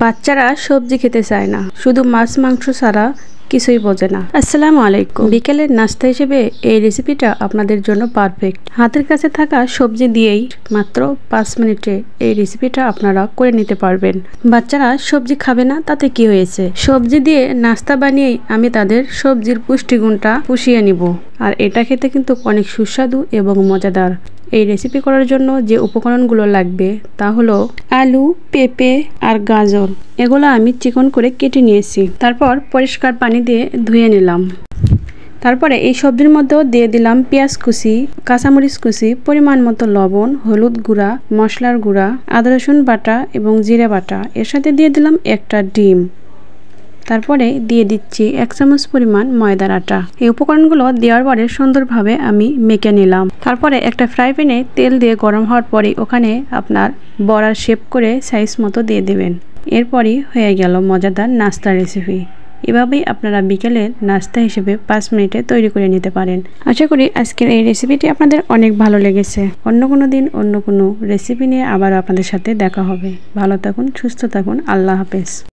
বাচ্চারা সবজি খেতে চায় না, শুধু মাছ মাংস ছাড়া কিছুই বোঝে না। আসসালামু আলাইকুম। বিকেলের নাস্তা হিসেবে এই রেসিপিটা আপনাদের জন্য পারফেক্ট। হাতের কাছে থাকা সবজি দিয়েই মাত্র 5 মিনিটে এই রেসিপিটা আপনারা করে নিতে পারবেন। বাচ্চারা সবজি খাবে না, তাতে কি হয়েছে? সবজি দিয়ে নাস্তা বানিয়েই আমি তাদের সবজির পুষ্টিগুণটা পুষিয়ে নিব। আর এটা খেতে কিন্তু অনেক সুস্বাদু এবং মজাদার। এই রেসিপি করার জন্য যে উপকরণগুলো লাগবে তা হলো আলু, পেঁপে আর গাজর। এগুলো আমি চিকন করে কেটে নিয়েছি। তারপর পরিষ্কার পানি দিয়ে ধুয়ে নিলাম। তারপরে এই সবজির মধ্যেও দিয়ে দিলাম পেঁয়াজ কুচি, কাঁচামরিচ কুচি, পরিমাণ মতো লবণ, হলুদ গুঁড়া, মশলার গুঁড়া, আদা রসুন বাটা এবং জিরে বাটা। এর সাথে দিয়ে দিলাম একটা ডিম। তারপরে দিয়ে দিচ্ছি 1 চামচ পরিমাণ ময়দার আটা। এই উপকরণগুলো দেওয়ার পরে সুন্দরভাবে আমি মেখে নিলাম। তারপরে একটা ফ্রাই প্যানে তেল দিয়ে গরম হওয়ার পরে ওখানে আপনার বড়ার শেপ করে সাইজ মতো দিয়ে দেবেন। এরপরই হয়ে গেল মজাদার নাস্তা রেসিপি। এভাবেই আপনারা বিকেলের নাস্তা হিসেবে 5 মিনিটে তৈরি করে নিতে পারেন। আশা করি আজকের এই রেসিপিটি আপনাদের অনেক ভালো লেগেছে। অন্য কোনো দিন অন্য কোনো রেসিপি নিয়ে আবার আপনাদের সাথে দেখা হবে। ভালো থাকুন, সুস্থ থাকুন। আল্লাহ হাফেজ।